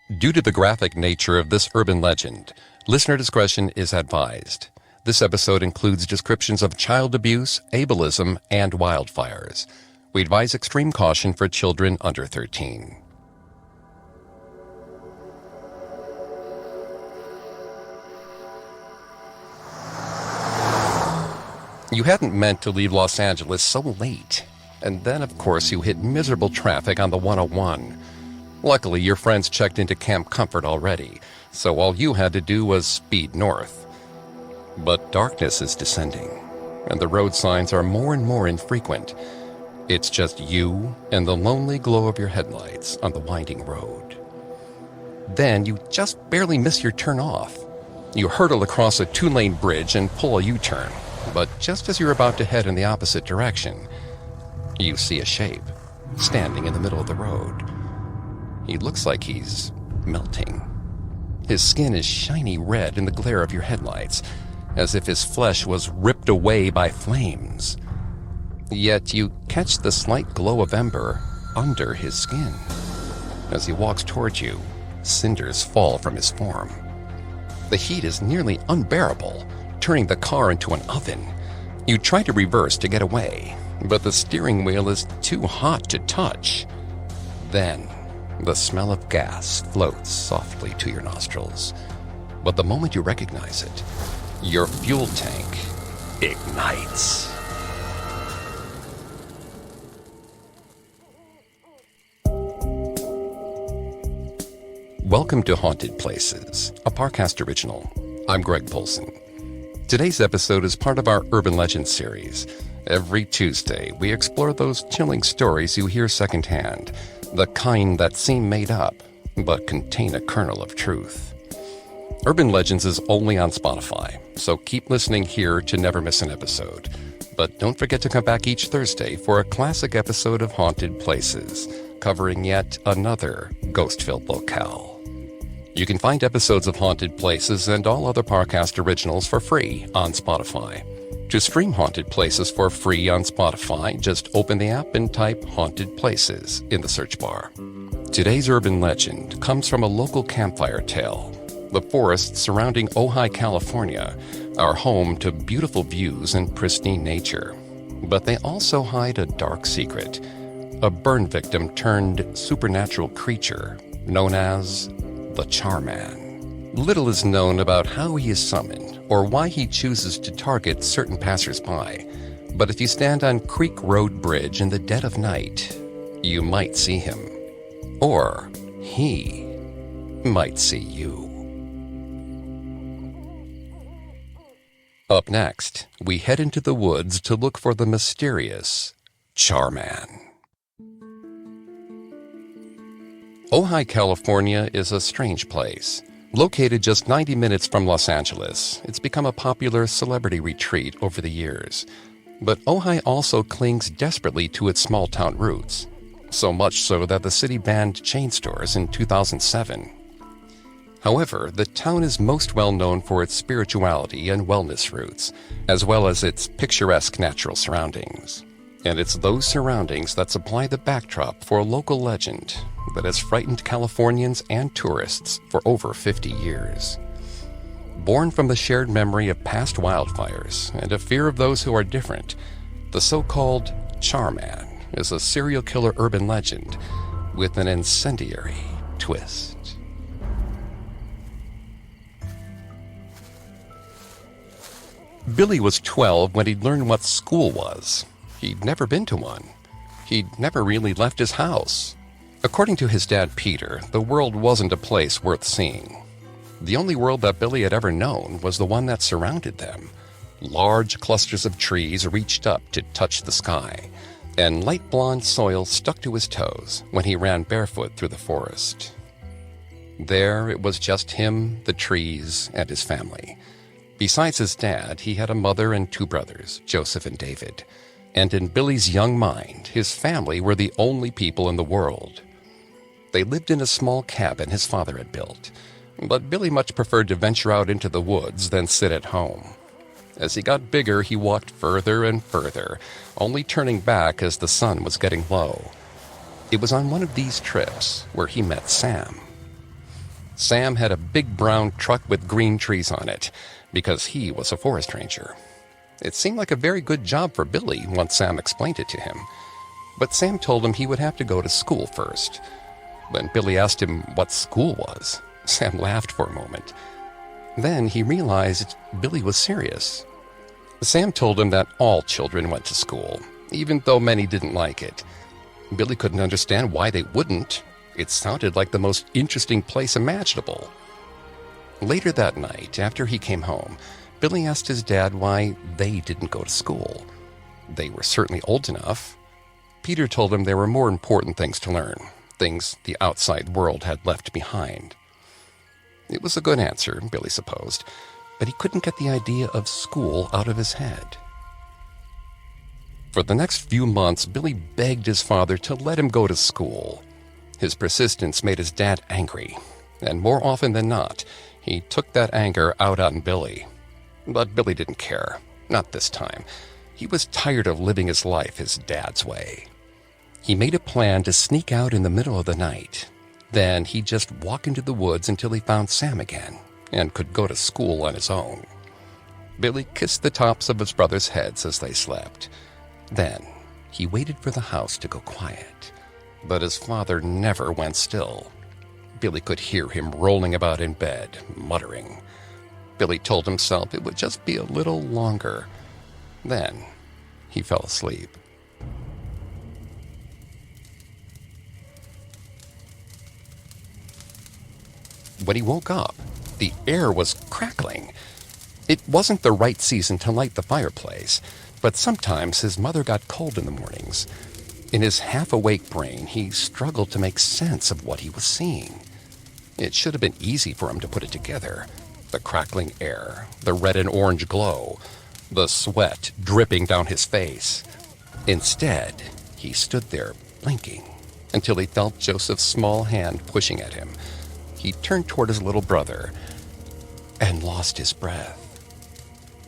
Due to the graphic nature of this urban legend, listener discretion is advised. This episode includes descriptions of child abuse, ableism, and wildfires. We advise extreme caution for children under 13. You hadn't meant to leave Los Angeles so late. And then, of course, you hit miserable traffic on the 101. Luckily, your friends checked into Camp Comfort already, so all you had to do was speed north. But darkness is descending, and the road signs are more and more infrequent. It's just you and the lonely glow of your headlights on the winding road. Then you just barely miss your turn off. You hurtle across a 2-lane bridge and pull a U-turn, but just as you're about to head in the opposite direction, you see a shape standing in the middle of the road. He looks like he's melting. His skin is shiny red in the glare of your headlights, as if his flesh was ripped away by flames. Yet you catch the slight glow of ember under his skin. As he walks towards you, cinders fall from his form. The heat is nearly unbearable, turning the car into an oven. You try to reverse to get away, but the steering wheel is too hot to touch. Then, the smell of gas floats softly to your nostrils. But the moment you recognize it, your fuel tank ignites. Welcome to Haunted Places, a Parcast original. I'm Greg Polson. Today's episode is part of our Urban Legends series. Every Tuesday, we explore those chilling stories you hear secondhand, the kind that seem made up, but contain a kernel of truth. Urban Legends is only on Spotify, so keep listening here to never miss an episode. But don't forget to come back each Thursday for a classic episode of Haunted Places, covering yet another ghost-filled locale. You can find episodes of Haunted Places and all other Parcast originals for free on Spotify. To stream Haunted Places for free on Spotify, just open the app and type Haunted Places in the search bar. Today's urban legend comes from a local campfire tale. The forests surrounding Ojai, California, are home to beautiful views and pristine nature. But they also hide a dark secret, a burn victim turned supernatural creature known as the Char Man. Little is known about how he is summoned or why he chooses to target certain passersby, but if you stand on Creek Road Bridge in the dead of night, you might see him. Or he might see you. Up next, we head into the woods to look for the mysterious Char Man. Ojai, California is a strange place. Located just 90 minutes from Los Angeles, it's become a popular celebrity retreat over the years. But Ojai also clings desperately to its small-town roots, so much so that the city banned chain stores in 2007. However, the town is most well known for its spirituality and wellness roots, as well as its picturesque natural surroundings. And it's those surroundings that supply the backdrop for a local legend that has frightened Californians and tourists for over 50 years. Born from the shared memory of past wildfires and a fear of those who are different, the so-called Char Man is a serial killer urban legend with an incendiary twist. Billy was 12 when he'd learned what school was. He'd never been to one. He'd never really left his house. According to his dad, Peter, the world wasn't a place worth seeing. The only world that Billy had ever known was the one that surrounded them. Large clusters of trees reached up to touch the sky, and light blonde soil stuck to his toes when he ran barefoot through the forest. There it was just him, the trees, and his family. Besides his dad, he had a mother and 2 brothers, Joseph and David. And in Billy's young mind, his family were the only people in the world. They lived in a small cabin his father had built, but Billy much preferred to venture out into the woods than sit at home. As he got bigger, he walked further and further, only turning back as the sun was getting low. It was on one of these trips where he met Sam. Sam had a big brown truck with green trees on it, because he was a forest ranger. It seemed like a very good job for Billy once Sam explained it to him. But Sam told him he would have to go to school first. When Billy asked him what school was, Sam laughed for a moment. Then he realized Billy was serious. Sam told him that all children went to school, even though many didn't like it. Billy couldn't understand why they wouldn't. It sounded like the most interesting place imaginable. Later that night, after he came home, Billy asked his dad why they didn't go to school. They were certainly old enough. Peter told him there were more important things to learn, things the outside world had left behind. It was a good answer, Billy supposed, but he couldn't get the idea of school out of his head. For the next few months, Billy begged his father to let him go to school. His persistence made his dad angry, and more often than not, he took that anger out on Billy. But Billy didn't care, not this time. He was tired of living his life his dad's way. He made a plan to sneak out in the middle of the night. Then he'd just walk into the woods until he found Sam again and could go to school on his own. Billy kissed the tops of his brothers' heads as they slept. Then he waited for the house to go quiet. But his father never went still. Billy could hear him rolling about in bed, muttering. Billy told himself it would just be a little longer. Then he fell asleep. When he woke up, the air was crackling. It wasn't the right season to light the fireplace, but sometimes his mother got cold in the mornings. In his half-awake brain, he struggled to make sense of what he was seeing. It should have been easy for him to put it together. The crackling air, the red and orange glow, the sweat dripping down his face. Instead, he stood there blinking until he felt Joseph's small hand pushing at him. He turned toward his little brother and lost his breath.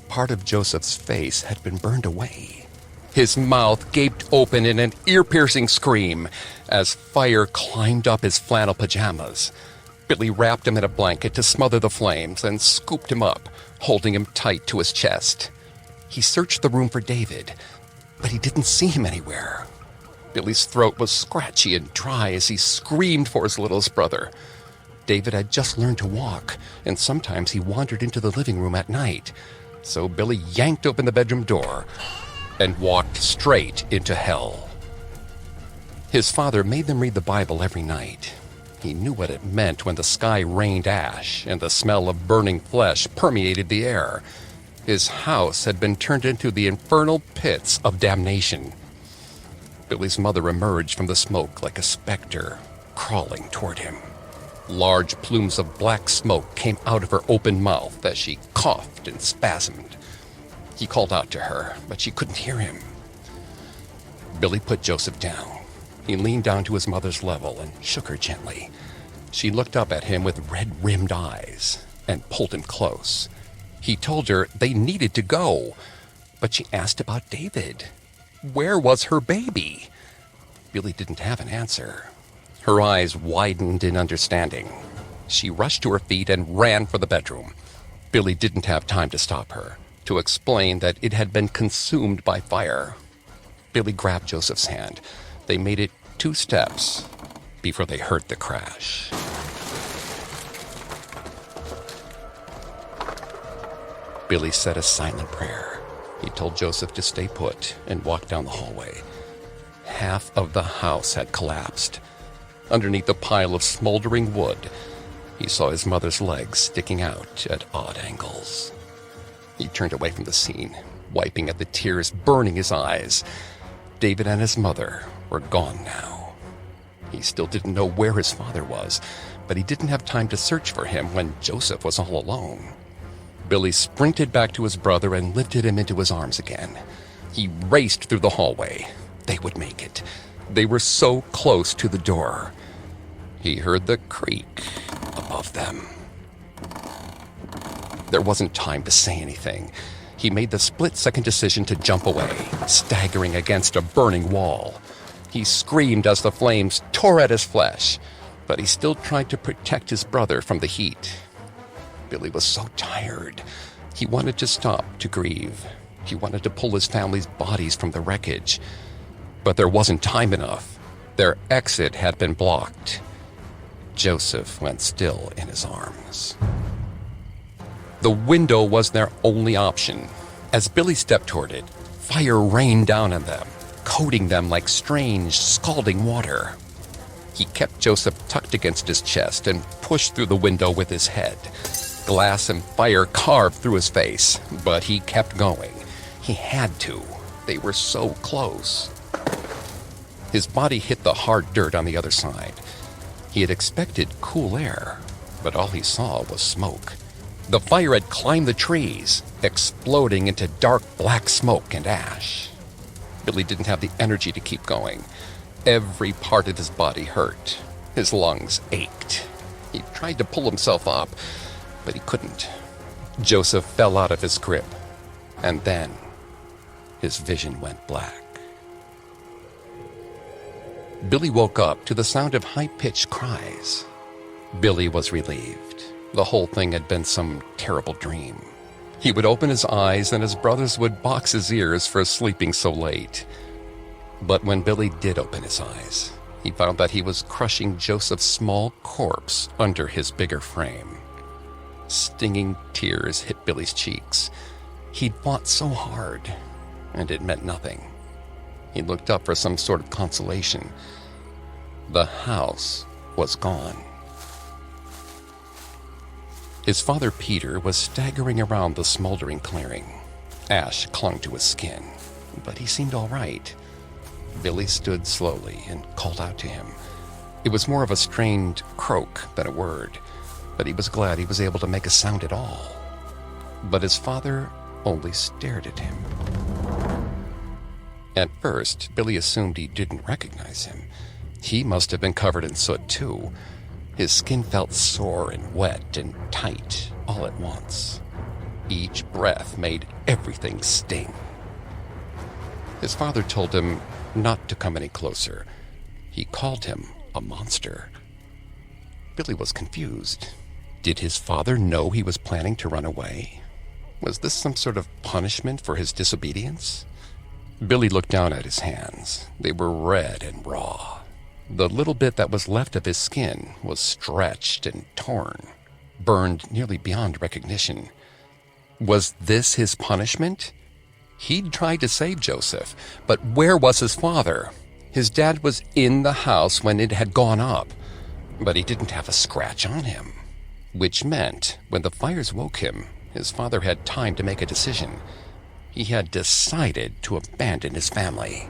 Part of Joseph's face had been burned away. His mouth gaped open in an ear-piercing scream as fire climbed up his flannel pajamas. Billy wrapped him in a blanket to smother the flames and scooped him up, holding him tight to his chest. He searched the room for David, but he didn't see him anywhere. Billy's throat was scratchy and dry as he screamed for his littlest brother. David had just learned to walk, and sometimes he wandered into the living room at night. So Billy yanked open the bedroom door and walked straight into hell. His father made them read the Bible every night. He knew what it meant when the sky rained ash and the smell of burning flesh permeated the air. His house had been turned into the infernal pits of damnation. Billy's mother emerged from the smoke like a specter, crawling toward him. Large plumes of black smoke came out of her open mouth as she coughed and spasmed. He called out to her, but she couldn't hear him. Billy put Joseph down. He leaned down to his mother's level and shook her gently. She looked up at him with red-rimmed eyes and pulled him close. He told her they needed to go, but she asked about David. Where was her baby? Billy didn't have an answer. Her eyes widened in understanding. She rushed to her feet and ran for the bedroom. Billy didn't have time to stop her, to explain that it had been consumed by fire. Billy grabbed Joseph's hand. They made it 2 steps before they heard the crash. Billy said a silent prayer. He told Joseph to stay put and walk down the hallway. Half of the house had collapsed. Underneath a pile of smoldering wood, he saw his mother's legs sticking out at odd angles. He turned away from the scene, wiping at the tears burning his eyes. David and his mother were gone now. He still didn't know where his father was, but he didn't have time to search for him when Joseph was all alone. Billy sprinted back to his brother and lifted him into his arms again. He raced through the hallway. They would make it. They were so close to the door. He heard the creak above them. There wasn't time to say anything. He made the split-second decision to jump away, staggering against a burning wall. He screamed as the flames tore at his flesh. but he still tried to protect his brother from the heat. Billy was so tired. He wanted to stop to grieve. He wanted to pull his family's bodies from the wreckage. But there wasn't time enough. Their exit had been blocked. Joseph went still in his arms. The window was their only option. As Billy stepped toward it, fire rained down on them, coating them like strange, scalding water. He kept Joseph tucked against his chest and pushed through the window with his head. Glass and fire carved through his face, but he kept going. He had to. They were so close. His body hit the hard dirt on the other side. He had expected cool air, but all he saw was smoke. The fire had climbed the trees, exploding into dark black smoke and ash. Billy didn't have the energy to keep going. Every part of his body hurt. His lungs ached. He tried to pull himself up, but he couldn't. Joseph fell out of his grip, and then his vision went black. Billy woke up to the sound of high-pitched cries. Billy was relieved. The whole thing had been some terrible dream. He would open his eyes and his brothers would box his ears for sleeping so late. But when Billy did open his eyes, he found that he was crushing Joseph's small corpse under his bigger frame. Stinging tears hit Billy's cheeks. He'd fought so hard, and it meant nothing. He looked up for some sort of consolation. The house was gone. His father, Peter, was staggering around the smoldering clearing. Ash clung to his skin, but he seemed all right. Billy stood slowly and called out to him. It was more of a strained croak than a word, but he was glad he was able to make a sound at all. But his father only stared at him. At first, Billy assumed he didn't recognize him. He must have been covered in soot, too. His skin felt sore and wet and tight all at once. Each breath made everything sting. His father told him not to come any closer. He called him a monster. Billy was confused. Did his father know he was planning to run away? Was this some sort of punishment for his disobedience? Billy looked down at his hands. They were red and raw. The little bit that was left of his skin was stretched and torn, burned nearly beyond recognition. Was this his punishment? He'd tried to save Joseph, but where was his father? His dad was in the house when it had gone up, but he didn't have a scratch on him, which meant when the fires woke him, his father had time to make a decision. He had decided to abandon his family.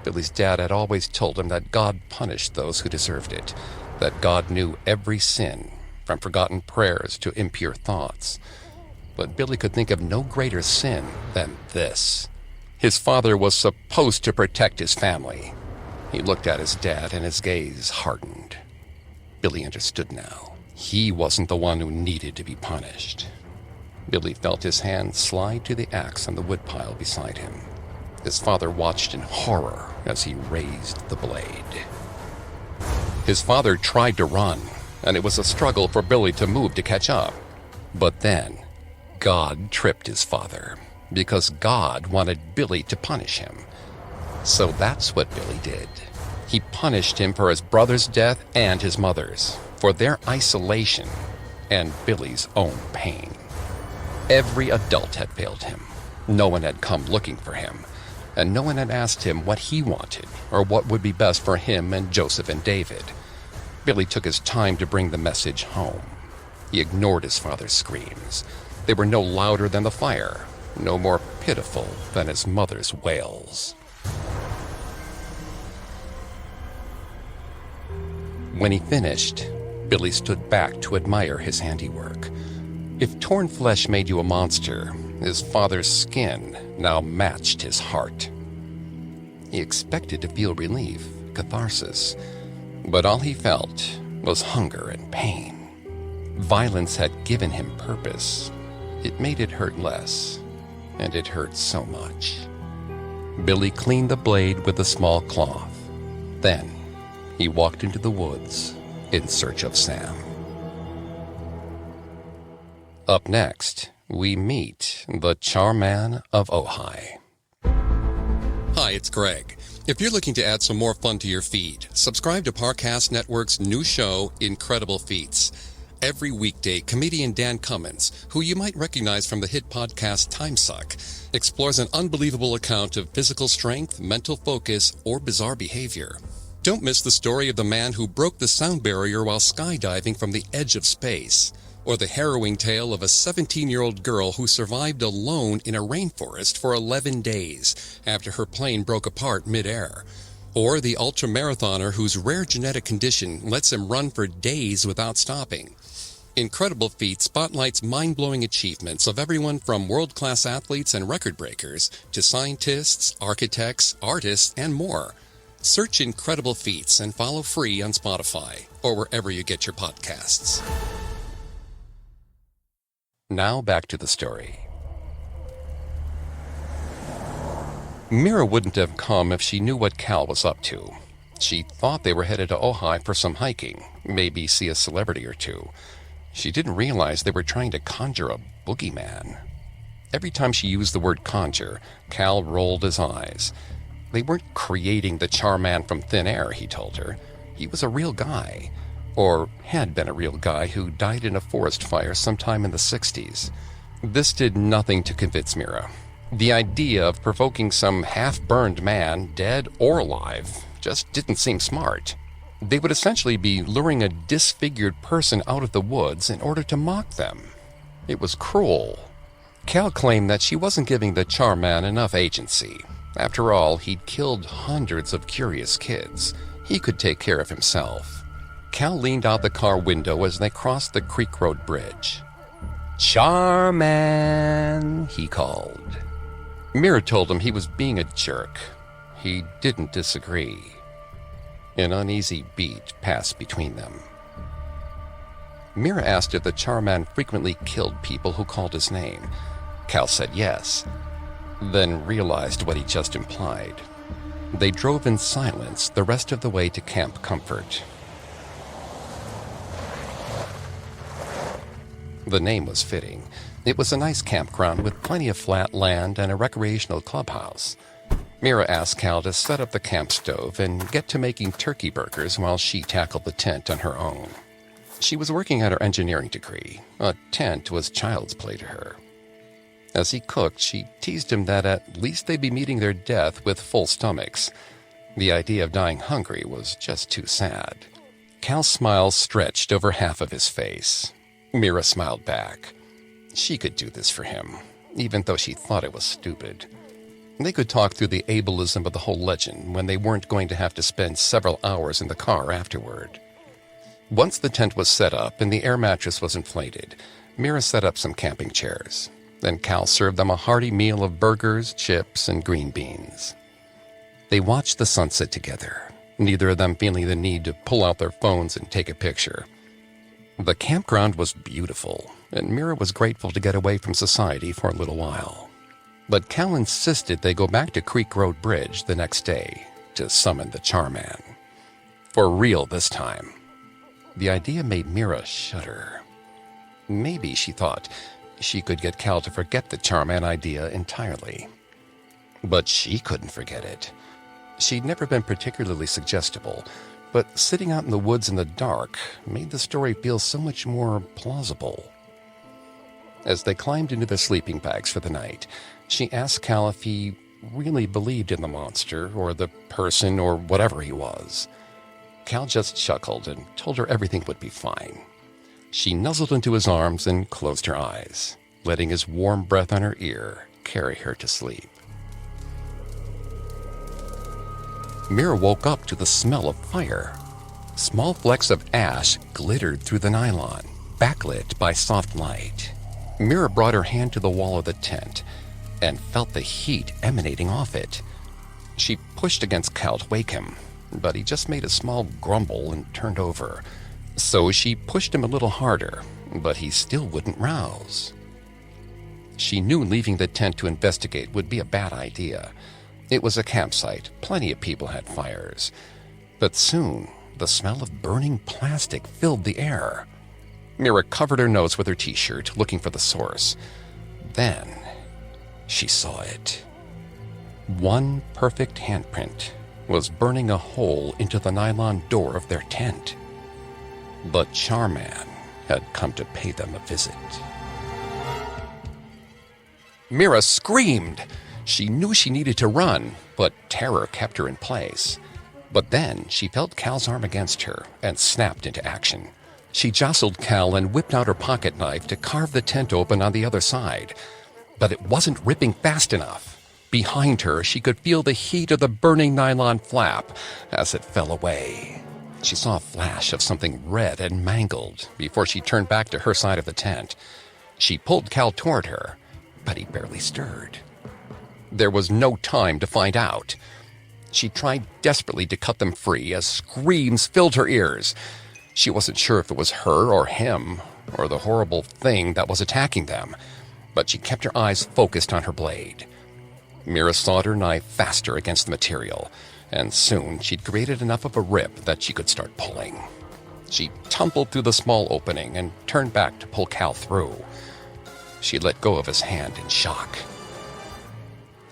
Billy's dad had always told him that God punished those who deserved it, that God knew every sin, from forgotten prayers to impure thoughts. But Billy could think of no greater sin than this. His father was supposed to protect his family. He looked at his dad and his gaze hardened. Billy understood now. He wasn't the one who needed to be punished. Billy felt his hand slide to the axe on the woodpile beside him. His father watched in horror as he raised the blade. His father tried to run, and it was a struggle for Billy to move to catch up. But then, God tripped his father, because God wanted Billy to punish him. So that's what Billy did. He punished him for his brother's death and his mother's, for their isolation and Billy's own pain. Every adult had failed him. No one had come looking for him, and no one had asked him what he wanted or what would be best for him and Joseph and David. Billy took his time to bring the message home. He ignored his father's screams. They were no louder than the fire, no more pitiful than his mother's wails. When he finished, Billy stood back to admire his handiwork. If torn flesh made you a monster, his father's skin now matched his heart. He expected to feel relief, catharsis, but all he felt was hunger and pain. Violence had given him purpose. It made it hurt less, and it hurt so much. Billy cleaned the blade with a small cloth. Then he walked into the woods in search of Sam. Up next, we meet the Charman of Ojai. Hi, it's Greg. If you're looking to add some more fun to your feed, subscribe to Parcast Network's new show, Incredible Feats. Every weekday, comedian Dan Cummins, who you might recognize from the hit podcast Time Suck, explores an unbelievable account of physical strength, mental focus, or bizarre behavior. Don't miss the story of the man who broke the sound barrier while skydiving from the edge of space, or the harrowing tale of a 17-year-old girl who survived alone in a rainforest for 11 days after her plane broke apart mid-air, or the ultramarathoner whose rare genetic condition lets him run for days without stopping. Incredible Feats spotlights mind-blowing achievements of everyone from world-class athletes and record breakers to scientists, architects, artists, and more. Search Incredible Feats and follow free on Spotify or wherever you get your podcasts. Now back to the story. Mira wouldn't have come if she knew what Cal was up to. She thought they were headed to Ojai for some hiking, maybe see a celebrity or two. She didn't realize they were trying to conjure a boogeyman. Every time she used the word conjure, Cal rolled his eyes. They weren't creating the Charman from thin air, he told her. He was a real guy, or had been a real guy who died in a forest fire sometime in the 60s. This did nothing to convince Mira. The idea of provoking some half-burned man, dead or alive, just didn't seem smart. They would essentially be luring a disfigured person out of the woods in order to mock them. It was cruel. Cal claimed that she wasn't giving the Charman enough agency. After all, he'd killed hundreds of curious kids. He could take care of himself. Cal leaned out the car window as they crossed the Creek Road Bridge. "Charman," he called. Mira told him he was being a jerk. He didn't disagree. An uneasy beat passed between them. Mira asked if the Charman frequently killed people who called his name. Cal said yes, then realized what he just implied. They drove in silence the rest of the way to Camp Comfort. The name was fitting. It was a nice campground with plenty of flat land and a recreational clubhouse. Mira asked Cal to set up the camp stove and get to making turkey burgers while she tackled the tent on her own. She was working at her engineering degree. A tent was child's play to her. As he cooked, she teased him that at least they'd be meeting their death with full stomachs. The idea of dying hungry was just too sad. Cal's smile stretched over half of his face. Mira smiled back. She could do this for him, even though she thought it was stupid. They could talk through the ableism of the whole legend when they weren't going to have to spend several hours in the car afterward. Once the tent was set up and the air mattress was inflated, Mira set up some camping chairs. Then Cal served them a hearty meal of burgers, chips, and green beans. They watched the sunset together, neither of them feeling the need to pull out their phones and take a picture. The campground was beautiful, and Mira was grateful to get away from society for a little while. But Cal insisted they go back to Creek Road Bridge the next day to summon the Charman. For real this time. The idea made Mira shudder. Maybe, she thought, she could get Cal to forget the Charman idea entirely. But she couldn't forget it. She'd never been particularly suggestible, but sitting out in the woods in the dark made the story feel so much more plausible. As they climbed into their sleeping bags for the night, she asked Cal if he really believed in the monster or the person or whatever he was. Cal just chuckled and told her everything would be fine. She nuzzled into his arms and closed her eyes, letting his warm breath on her ear carry her to sleep. Mira woke up to the smell of fire. Small flecks of ash glittered through the nylon, backlit by soft light. Mira brought her hand to the wall of the tent and felt the heat emanating off it. She pushed against Cal to wake him, but he just made a small grumble and turned over. So she pushed him a little harder, but he still wouldn't rouse. She knew leaving the tent to investigate would be a bad idea. It was a campsite. Plenty of people had fires. But soon, the smell of burning plastic filled the air. Mira covered her nose with her t-shirt, looking for the source. Then she saw it. One perfect handprint was burning a hole into the nylon door of their tent. The Charman had come to pay them a visit. Mira screamed. She knew she needed to run, but terror kept her in place. But then she felt Cal's arm against her and snapped into action. She jostled Cal and whipped out her pocket knife to carve the tent open on the other side. But it wasn't ripping fast enough. Behind her, she could feel the heat of the burning nylon flap as it fell away. She saw a flash of something red and mangled before she turned back to her side of the tent. She pulled Cal toward her, but he barely stirred. There was no time to find out. She tried desperately to cut them free as screams filled her ears. She wasn't sure if it was her or him or the horrible thing that was attacking them, but she kept her eyes focused on her blade. Mira sawed her knife faster against the material, and soon she'd created enough of a rip that she could start pulling. She tumbled through the small opening and turned back to pull Cal through. She let go of his hand in shock.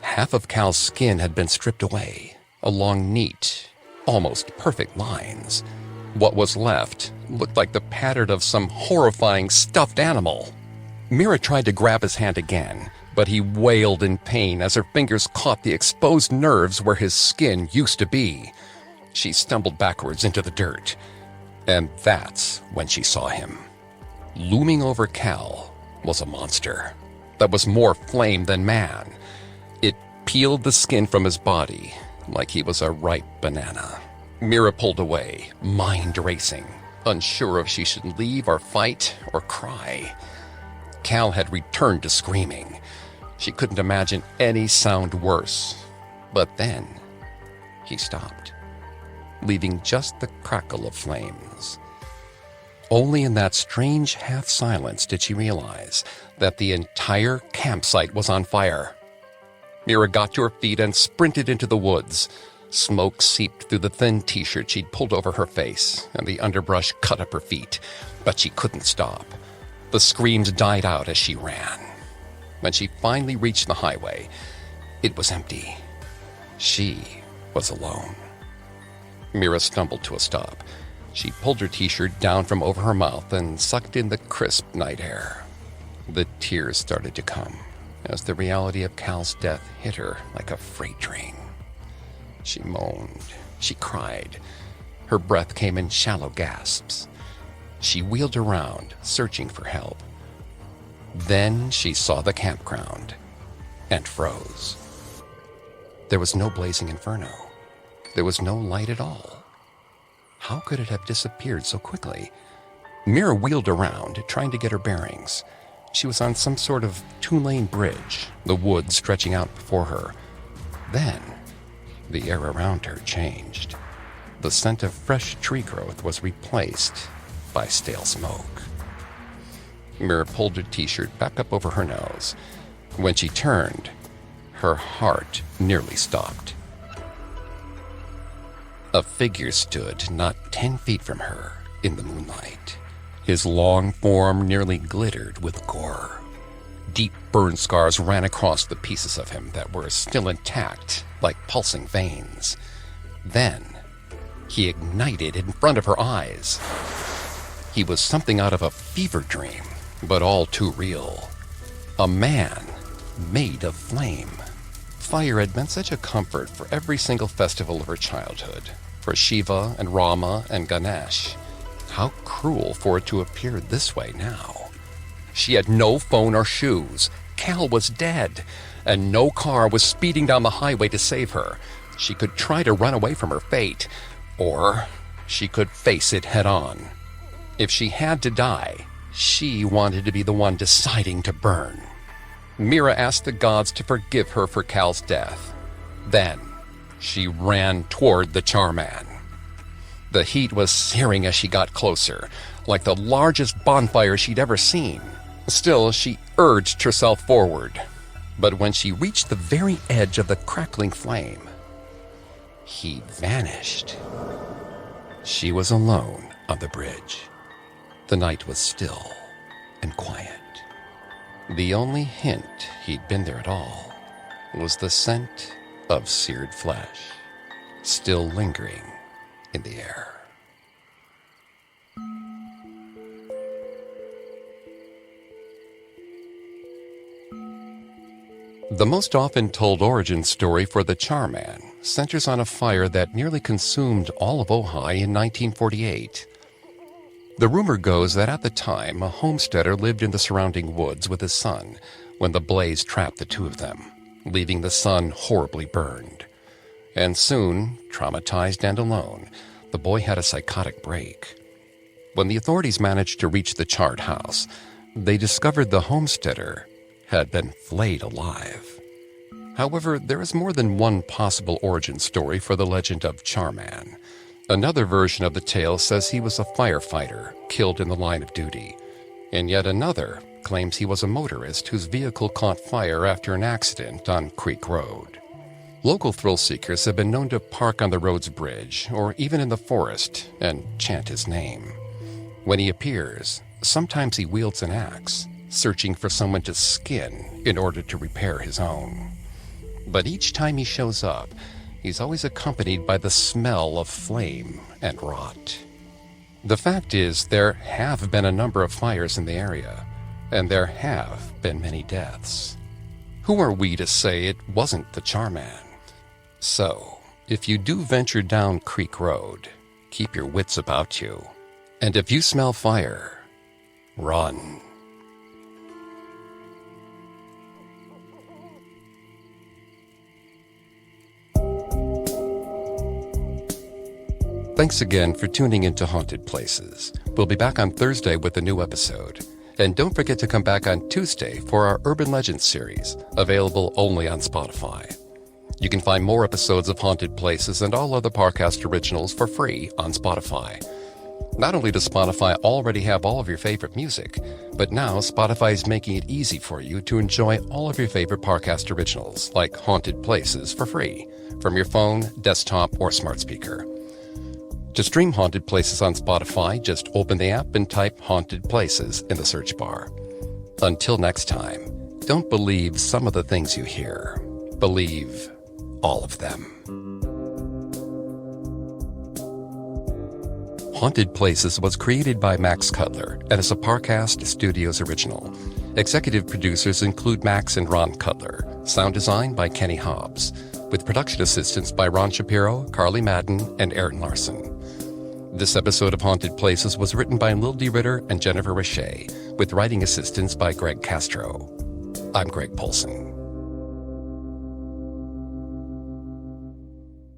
Half of Cal's skin had been stripped away, along neat, almost perfect lines. What was left looked like the pattern of some horrifying stuffed animal. Mira tried to grab his hand again, but he wailed in pain as her fingers caught the exposed nerves where his skin used to be. She stumbled backwards into the dirt, and that's when she saw him. Looming over Cal was a monster that was more flame than man. It peeled the skin from his body like he was a ripe banana. Mira pulled away, mind racing, unsure if she should leave or fight or cry. Cal had returned to screaming. She couldn't imagine any sound worse. But then he stopped, leaving just the crackle of flames. Only in that strange half-silence did she realize that the entire campsite was on fire. Mira got to her feet and sprinted into the woods. Smoke seeped through the thin t-shirt she'd pulled over her face, and the underbrush cut up her feet, but she couldn't stop. The screams died out as she ran. When she finally reached the highway, it was empty. She was alone. Mira stumbled to a stop. She pulled her t-shirt down from over her mouth and sucked in the crisp night air. The tears started to come as the reality of Cal's death hit her like a freight train. She moaned. She cried. Her breath came in shallow gasps. She wheeled around, searching for help. Then she saw the campground and froze. There was no blazing inferno. There was no light at all. How could it have disappeared so quickly? Mira wheeled around, trying to get her bearings. She was on some sort of two-lane bridge, the woods stretching out before her. Then, the air around her changed. The scent of fresh tree growth was replaced by stale smoke. Mira pulled her t-shirt back up over her nose. When she turned, her heart nearly stopped. A figure stood not 10 feet from her in the moonlight. His long form nearly glittered with gore. Deep burn scars ran across the pieces of him that were still intact, like pulsing veins. Then, he ignited in front of her eyes. He was something out of a fever dream, but all too real. A man made of flame. Fire had been such a comfort for every single festival of her childhood, for Shiva and Rama and Ganesh. How cruel for it to appear this way now. She had no phone or shoes. Cal was dead, and no car was speeding down the highway to save her. She could try to run away from her fate, or she could face it head on. If she had to die, she wanted to be the one deciding to burn. Mira asked the gods to forgive her for Cal's death. Then, she ran toward the Charman. The heat was searing as she got closer, like the largest bonfire she'd ever seen. Still, she urged herself forward. But when she reached the very edge of the crackling flame, he vanished. She was alone on the bridge. The night was still and quiet. The only hint he'd been there at all was the scent of seared flesh, still lingering in the air. The most often told origin story for the Char Man centers on a fire that nearly consumed all of Ojai in 1948. The rumor goes that at the time, a homesteader lived in the surrounding woods with his son when the blaze trapped the two of them, leaving the son horribly burned. And soon, traumatized and alone, the boy had a psychotic break. When the authorities managed to reach the charred house, they discovered the homesteader had been flayed alive. However, there is more than one possible origin story for the legend of Char Man. Another version of the tale says he was a firefighter killed in the line of duty, and yet another claims he was a motorist whose vehicle caught fire after an accident on Creek Road. Local thrill seekers have been known to park on the road's bridge or even in the forest and chant his name. When he appears, sometimes he wields an axe, searching for someone to skin in order to repair his own. But each time he shows up, he's always accompanied by the smell of flame and rot. The fact is, there have been a number of fires in the area, and there have been many deaths. Who are we to say it wasn't the Char Man? So, if you do venture down Creek Road, keep your wits about you. And if you smell fire, run. Thanks again for tuning into Haunted Places. We'll be back on Thursday with a new episode. And don't forget to come back on Tuesday for our Urban Legends series, available only on Spotify. You can find more episodes of Haunted Places and all other Parcast originals for free on Spotify. Not only does Spotify already have all of your favorite music, but now Spotify is making it easy for you to enjoy all of your favorite Parcast originals, like Haunted Places, for free, from your phone, desktop, or smart speaker. To stream Haunted Places on Spotify, just open the app and type Haunted Places in the search bar. Until next time, don't believe some of the things you hear. Believe all of them. Haunted Places was created by Max Cutler and is a Parcast Studios original. Executive producers include Max and Ron Cutler. Sound design by Kenny Hobbs, with production assistance by Ron Shapiro, Carly Madden, and Aaron Larson. This episode of Haunted Places was written by Lil D. Ritter and Jennifer Richey, with writing assistance by Greg Castro. I'm Greg Polson.